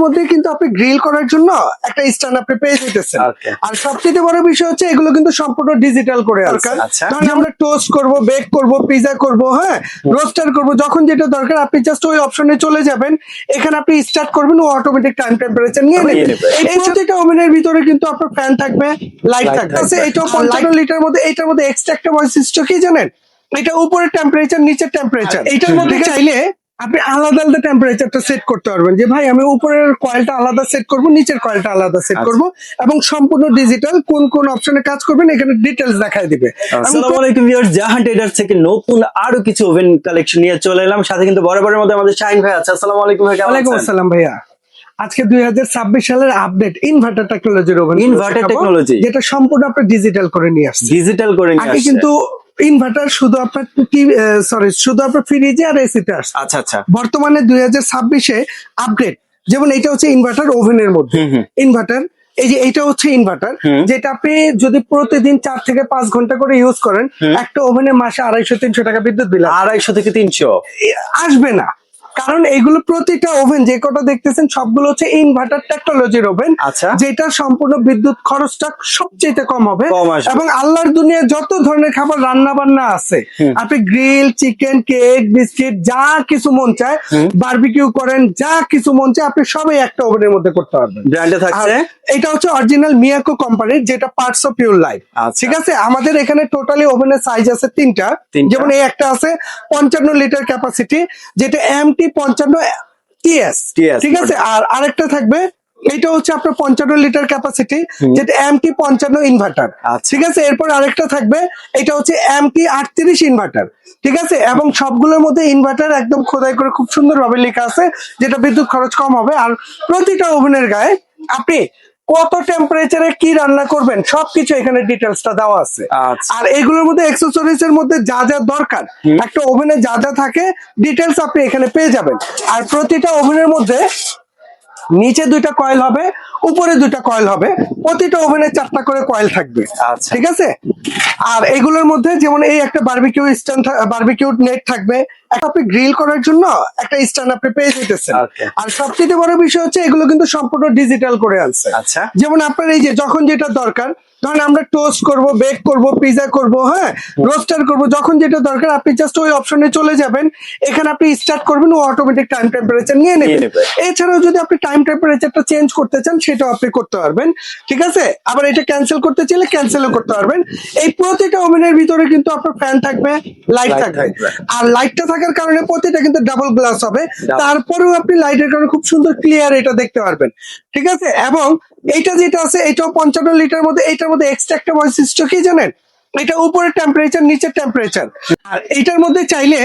মধ্যে কিন্তু আপনি গ্রিল করার জন্য একটা স্ট্যান্ড আপনি পেয়ে যেতেছেন। আর সবচেয়ে বড় বিষয় হচ্ছে এগুলো কিন্তু সম্পূর্ণ ডিজিটাল করে দরকার। ধরেন আমরা টোস্ট করব, বেক করব, পিজা করব, হ্যাঁ রোস্টার করব, যখন যেটা দরকার আপনি জাস্ট ওই অপশনে চলে যাবেন, এখানে আপনি স্টার্ট করবেন, ও অটোমেটিক টাইম টেম্পারেচার নিয়ে নেবে। এই প্রতিটা ওভেনের ভিতরে কিন্তু আপনার ফ্যান থাকবে, লাইট থাকবে। এটাও 55 লিটার মধ্যে, এটার মধ্যে এক্সট্রা একটা বৈশিষ্ট্য কি জানেন, এটা উপরের টেম্পারেচার নিচের টেম্পারেচার। এটার মধ্যে চাইলে আপনি আলাদা আলাদা টেম্পারেচারটা সেট করতে পারবেন, যে ভাই আমি উপরের কয়েলটা আলাদা সেট করব, নিচের কয়েলটা আলাদা সেট করব, এবং সম্পূর্ণ ডিজিটাল কোন কোন অপশনে কাজ করবেন এখানে ডিটেইলস দেখায় দিবে। আসসালামু আলাইকুম ভিউয়ার্স, জাহান ট্রেডার্স থেকে নতুন আরো কিছু ওভেন কালেকশন নিয়ে চলে এলাম। সাথে কিন্তু বরাবরের মধ্যে আমাদের শাহিন ভাই আছে। আসসালামু আলাইকুম ভাই। ওয়ালাইকুম আসসালাম ভাইয়া। আজকে 2026 সালের আপডেট ইনভার্টার টেকনোলজির ওভেন, ইনভার্টার টেকনোলজি যেটা সম্পূর্ণ আপনি ডিজিটাল করে নিয়ে আসছে। ডিজিটাল করে নিয়ে আগে আসছে। কিন্তু ইনভার্টার শুধু আপনার শুধু আপনার ফ্রিজে আর এসিতে আসছে। আচ্ছা আচ্ছা। বর্তমানে 2026-এ আপডেট, যেমন এটা হচ্ছে ইনভার্টার ওভেনের মধ্যে ইনভার্টার। এই যে এটা হচ্ছে ইনভার্টার, যেটা আপনি যদি প্রতিদিন 4 থেকে 5 ঘন্টা করে ইউজ করেন, একটা ওভেনে মাসে 250-300 টাকা বিদ্যুৎ বিল 250 থেকে 300 আসবে না। কারণ এগুলো প্রতিটা ওভেন যে কটা দেখতেছেন সবগুলো হচ্ছে ইনভার্টার টেকনোলজির ওভেন। আচ্ছা। যেটা সম্পূর্ণ বিদ্যুৎ খরচটা সবচেয়ে কম হবে, এবং আল্লাহর দুনিয়ায় যত ধরনের খাবার রান্না বান্না আছে, আপনি গ্রিল, চিকেন, কেক, বিস্কিট, যা কিছু মন চায়, বারবিকিউ করেন, যা কিছু মন চায় আপনি সবই একটা ওভেনের মধ্যে করতে পারবেন। ব্র্যান্ডে থাকছে। এটা হচ্ছে অরিজিনাল মিয়াকো কোম্পানির, যেটা পার্টস অফ পিওর লাইফ। ঠিক আছে, আমাদের এখানে টোটালি ওভেনের সাইজ আছে তিনটা। যেমন এই একটা আছে 55 লিটার ক্যাপাসিটি, যেটা MT 55 TS। ঠিক আছে, আর আরেকটা থাকবে, এটা হচ্ছে আপনার 55 লিটার ক্যাপাসিটি, যেটা MT 55 ইনভার্টার। ঠিক আছে, এরপর আরেকটা থাকবে, এটা হচ্ছে MT 38 ইনভার্টার। ঠিক আছে, এবং সবগুলোর মধ্যে ইনভার্টার একদম খোদাই করে খুব সুন্দর ভাবে লেখা আছে, যেটা বিদ্যুৎ খরচ কম হবে। আর প্রতিটা ওভেনের গায়ে আপনি কত টেম্পারেচারে কি রান্না করবেন সবকিছু এখানে ডিটেলসটা দেওয়া আছে। আর এগুলোর মধ্যে অ্যাকসেসরিজ এর মধ্যে যা যা দরকার, একটা ওভেনে যা যা থাকে ডিটেলস আপনি এখানে পেয়ে যাবেন। আর প্রতিটা ওভেনের মধ্যে নিচে 2টা কয়েল হবে, উপরে 2টা কয়েল হবে, প্রতিটা ওভেনে 4টা করে কয়েল থাকবে। ঠিক আছে, আর এগুলোর মধ্যে যেমন এই একটা বারবিকিউ স্ট্যান্ড, বারবিকিউ নেট থাকবে, আপনি গ্রিল করার জন্য একটা স্ট্যান্ড আপনি পেয়ে যেতেছেন। আর সবচেয়ে বড় বিষয় হচ্ছে এগুলো কিন্তু সম্পূর্ণ ডিজিটাল করে আনছে। যেমন আপনার এই যে যখন যেটা দরকার, ধরেন আমরা টোস্ট করব, বেক করব, পিজা করব, হ্যাঁ রোস্টার করব, যখন যেটা দরকার আপনি জাস্ট ওই অপশনে চলে যাবেন, এখানে আপনি স্টার্ট করবেন, ও অটোমেটিক টাইম টেম্পারেচার নিয়ে নেবে। এছাড়াও যদি আপনি টাইম টেম্পারেচারটা চেঞ্জ করতে চান সেটাও আপনি করতে পারবেন। ঠিক আছে, আবার এটা ক্যান্সেল করতে চাইলে ক্যান্সেলও করতে পারবেন। এই প্রতিটা ওভেনের ভিতরে কিন্তু আপনার ফ্যান থাকবে, লাইট থাকবে। আর লাইটটা থাকার কারণে প্রতিটা কিন্তু ডাবল গ্লাস হবে, তারপরেও আপনি লাইটের কারণে খুব সুন্দর ক্লিয়ার এটা দেখতে পারবেন। ঠিক আছে, এবং এইটা যেটা আছে এটাও 55 লিটার মধ্যে, এটার মধ্যে এক্সট্রা একটা বৈশিষ্ট্য কি জানেন, এটা উপরের টেম্পারেচার নিচের টেম্পারেচার। আর এটার মধ্যে চাইলে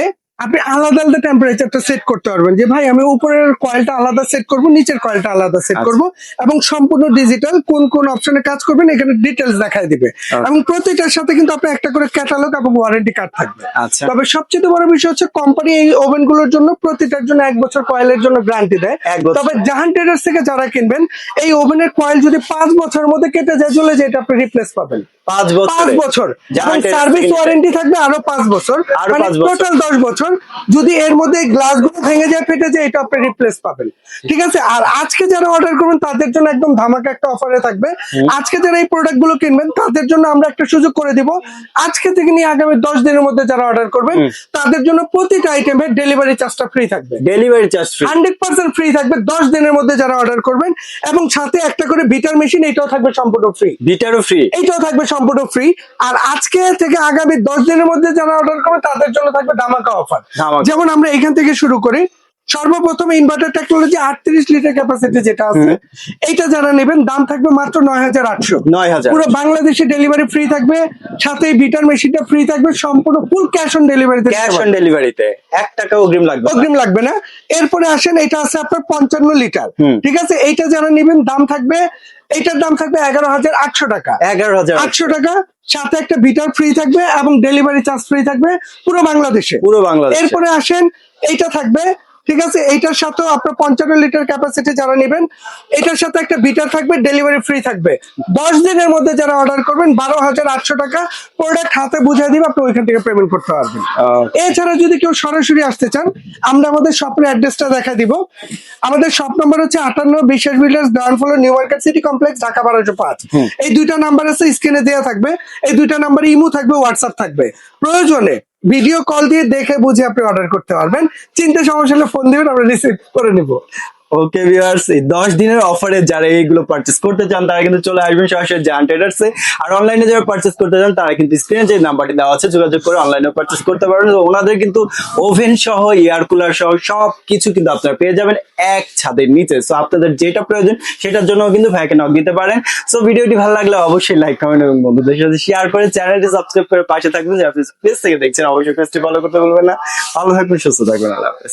আপনি আলাদা আলাদা টেম্পারেচারটা সেট করতে পারবেন, যে ভাই আমি উপরের কয়েলটা আলাদা সেট করব, নিচের কয়েলটা আলাদা সেট করব, এবং সম্পূর্ণ ডিজিটাল কোন কোন অপশনে কাজ করবেন এখানে ডিটেলস দেখায় দিবে। এবং প্রতিটার সাথে কিন্তু আপনার একটা করে ক্যাটালগ এবং ওয়ারেন্টি কার্ড থাকবে। তবে সবচেয়ে বড় বিষয় হচ্ছে কোম্পানি এই ওভেন গুলোর জন্য প্রতিটার জন্য 1 বছর কয়েলের জন্য গ্যারান্টি দেয়। তবে জাহান ট্রেডার্স থেকে যারা কিনবেন, এই ওভেনের কয়েল যদি 5 বছরের মধ্যে কেটে যায়, চলে যায়, এটা আপনি রিপ্লেস পাবেন 5 বছর। সার্ভিস ওয়ারেন্টি থাকবে আরো 5 বছর, টোটাল 10 বছর। যদি এর মধ্যে গ্লাস গুলো ভেঙে যায়, ফেটে যায়, এটা আপনি রিপ্লেস পাবেন। ঠিক আছে, আর আজকে যারা অর্ডার করবেন তাদের জন্য একদম ধামাকা একটা অফারে থাকবে। আজকে যারা এই প্রোডাক্ট গুলো কিনবেন তাদের জন্য আমরা একটা সুযোগ করে দিব। আজকে থেকে নিয়ে আগামী 10 দিনের মধ্যে যারা অর্ডার করবেন তাদের জন্য প্রতিটা আইটেমের ডেলিভারি চার্জটা ফ্রি থাকবে। ডেলিভারি চার্জ 100% ফ্রি থাকবে 10 দিনের মধ্যে যারা অর্ডার করবেন, এবং সাথে একটা করে বিটার মেশিন, এটাও থাকবে সম্পূর্ণ ফ্রি। বিটারও ফ্রি, এটাও থাকবে সম্পূর্ণ ফ্রি। আর আজকে থেকে আগামী 10 দিনের মধ্যে যারা অর্ডার করবেন তাদের জন্য থাকবে ধামাকা অফার। যেমন আমরা এখান থেকে শুরু করি, সর্বপ্রথমে ইনভার্টার টেকনোলজি 38 লিটার ক্যাপাসিটি যেটা আছে, এইটা যারা নেবেন দাম থাকবে মাত্র 9800। পুরো বাংলাদেশে ডেলিভারি ফ্রি থাকবে, সাথে বিটার মেশিনটা ফ্রি থাকবে, সম্পূর্ণ ফুল ক্যাশ অন ডেলিভারিতে। ক্যাশ অন ডেলিভারিতে 1 টাকা অগ্রিম লাগবে না। এরপরে আসেন, এটা আছে আপনার 55 লিটার। ঠিক আছে, এইটা যারা নেবেন দাম থাকবে, এইটার দাম থাকবে 11,800 টাকা। 11,800 টাকা, সাথে একটা বিটার ফ্রি থাকবে এবং ডেলিভারি চার্জ ফ্রি থাকবে পুরো বাংলাদেশে। এরপরে আসেন, এইটা থাকবে ঠিক আছে, এইটার সাথেও আপনার 55 লিটার ক্যাপাসিটি যারা নেবেন, এটার সাথে একটা বিটার থাকবে, ডেলিভারি ফ্রি থাকবে। 10 দিনের মধ্যে যারা অর্ডার করবেন 12,800 টাকা প্রোডাক্ট হাতে বুঝিয়ে দিবে, আপনি ওইখান থেকে পেমেন্ট করতে পারবেন। এছাড়া যদি কেউ সরাসরি আসতে চান, আমরা আমাদের শপের অ্যাড্রেসটা দেখা দিব। আমাদের শপ নাম্বার হচ্ছে 58 বিশ্বাস builders, ground floor, new market city complex, Dhaka 1205। এই দুইটা নাম্বার আছে, স্ক্রিনে দেওয়া থাকবে। এই দুইটা নাম্বারে ইমো থাকবে, হোয়াটসঅ্যাপ থাকবে। প্রয়োজনে ভিডিও কল দিয়ে দেখে বুঝে আপনি অর্ডার করতে পারবেন। চিন্তা সমস্যা হলে ফোন দিবেন, আমরা রিসিভ করে নিব। ওকে ভিউয়ার্স, এই 10 দিনের অফারে যারা এইগুলো পারচেজ করতে চান তারা কিন্তু চলে আসবেন সরাসরি জায়ান্ট ট্রেডার্সে। আর অনলাইনে যারা পারচেজ করতে চান তারা কিন্তু স্ক্রিনে যে নাম্বারটি দেওয়া আছে যোগাযোগ করে অনলাইনে পারচেজ করতে পারবেন। তো ওনাদের কিন্তু ওভেন সহ, এয়ার কুলার সহ সব কিছু কিন্তু আপনারা পেয়ে যাবেন এক ছাদের নিচে। সো আপনাদের যেটা প্রয়োজন সেটার জন্য কিন্তু ভাইকে নক দিতে পারেন। সো ভিডিওটি ভালো লাগলে অবশ্যই লাইক, কমেন্ট এবং বন্ধুদের সাথে শেয়ার করে চ্যানেলটি সাবস্ক্রাইব করে পাশে থাকবেন। যারা পেজ থেকে দেখছেন অবশ্যই পেজটি ফলো করতে ভুলবেন না। ভালো থাকবেন, সুস্থ থাকবেন, আল্লাহ হাফেজ।